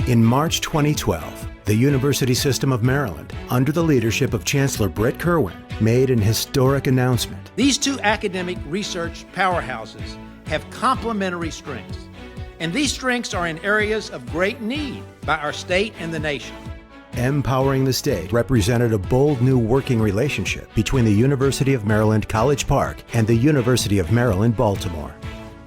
In March 2012, the University System of Maryland, under the leadership of Chancellor Brett Kerwin, made an historic announcement. These two academic research powerhouses have complementary strengths, and these strengths are in areas of great need by our state and the nation. MPowering the State represented a bold new working relationship between the University of Maryland College Park and the University of Maryland, Baltimore.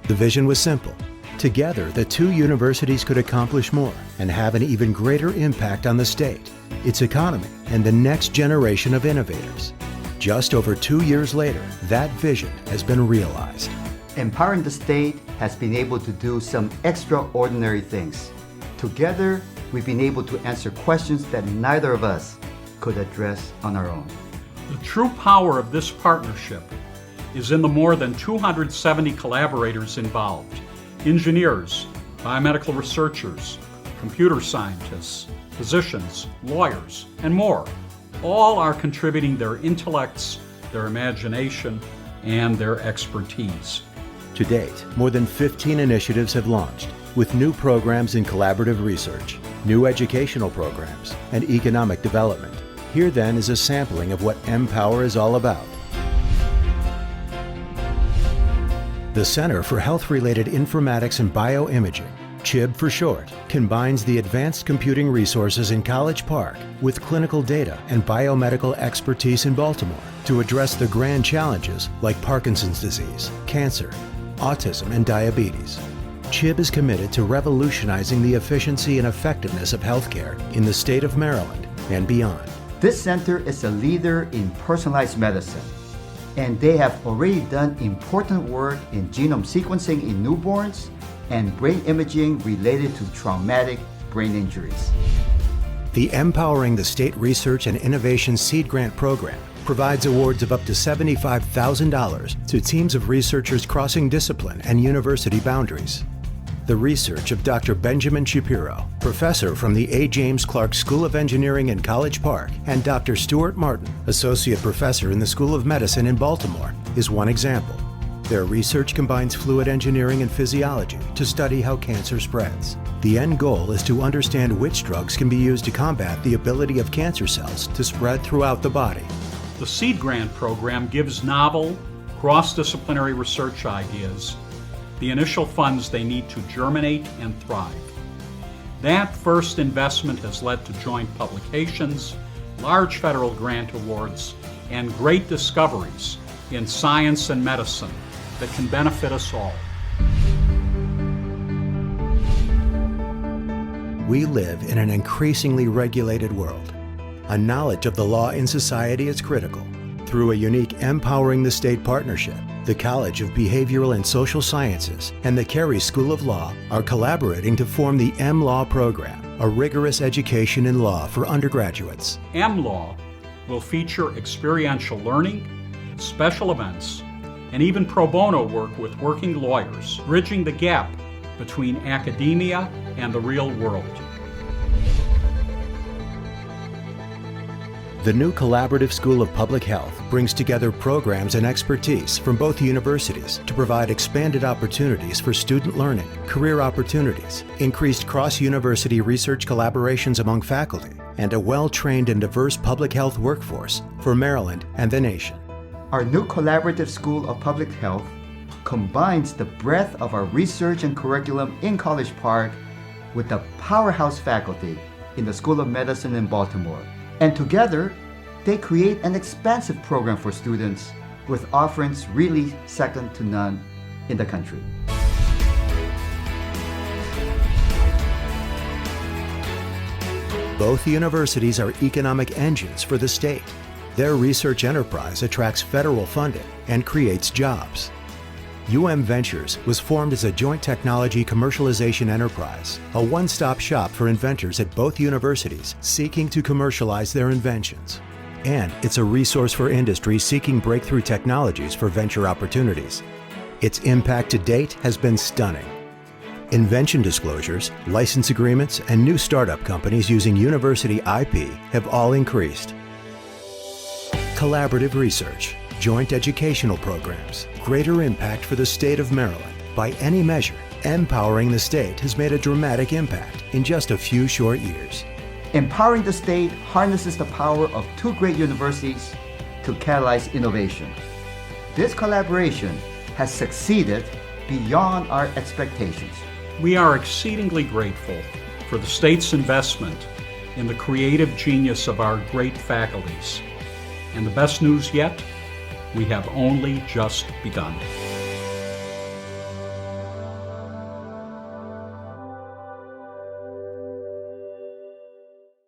The vision was simple. Together, the two universities could accomplish more and have an even greater impact on the state, its economy, and the next generation of innovators. Just over 2 years later, that vision has been realized. Empowering the State has been able to do some extraordinary things. Together, we've been able to answer questions that neither of us could address on our own. The true power of this partnership is in the more than 270 collaborators involved. Engineers, biomedical researchers, computer scientists, physicians, lawyers, and more. All are contributing their intellects, their imagination, and their expertise. To date, more than 15 initiatives have launched, with new programs in collaborative research, new educational programs, and economic development. Here then is a sampling of what MPower is all about. The Center for Health-Related Informatics and Bioimaging, CHIB for short, combines the advanced computing resources in College Park with clinical data and biomedical expertise in Baltimore to address the grand challenges like Parkinson's disease, cancer, autism, and diabetes. CHIB is committed to revolutionizing the efficiency and effectiveness of healthcare in the state of Maryland and beyond. This center is a leader in personalized medicine, and they have already done important work in genome sequencing in newborns and brain imaging related to traumatic brain injuries. The MPowering the State Research and Innovation Seed Grant Program provides awards of up to $75,000 to teams of researchers crossing discipline and university boundaries. The research of Dr. Benjamin Shapiro, professor from the A. James Clark School of Engineering in College Park, and Dr. Stuart Martin, associate professor in the School of Medicine in Baltimore, is one example. Their research combines fluid engineering and physiology to study how cancer spreads. The end goal is to understand which drugs can be used to combat the ability of cancer cells to spread throughout the body. The Seed Grant Program gives novel, cross-disciplinary research ideas the initial funds they need to germinate and thrive. That first investment has led to joint publications, large federal grant awards, and great discoveries in science and medicine that can benefit us all. We live in an increasingly regulated world. A knowledge of the law in society is critical. Through a unique MPowering the State partnership, the College of Behavioral and Social Sciences and the Carey School of Law are collaborating to form the M-Law program, a rigorous education in law for undergraduates. M-Law will feature experiential learning, special events, and even pro bono work with working lawyers, bridging the gap between academia and the real world. The new Collaborative School of Public Health brings together programs and expertise from both universities to provide expanded opportunities for student learning, career opportunities, increased cross-university research collaborations among faculty, and a well-trained and diverse public health workforce for Maryland and the nation. Our new Collaborative School of Public Health combines the breadth of our research and curriculum in College Park with the powerhouse faculty in the School of Medicine in Baltimore. And together, they create an expansive program for students with offerings really second to none in the country. Both universities are economic engines for the state. Their research enterprise attracts federal funding and creates jobs. UM Ventures was formed as a joint technology commercialization enterprise, a one-stop shop for inventors at both universities seeking to commercialize their inventions. And it's a resource for industry seeking breakthrough technologies for venture opportunities. Its impact to date has been stunning. Invention disclosures, license agreements, and new startup companies using university IP have all increased. Collaborative research, joint educational programs, greater impact for the state of Maryland by any measure, MPowering the State has made a dramatic impact in just a few short years. Empowering the State harnesses the power of two great universities to catalyze innovation. This collaboration has succeeded beyond our expectations. We are exceedingly grateful for the state's investment in the creative genius of our great faculties. And the best news yet, we have only just begun.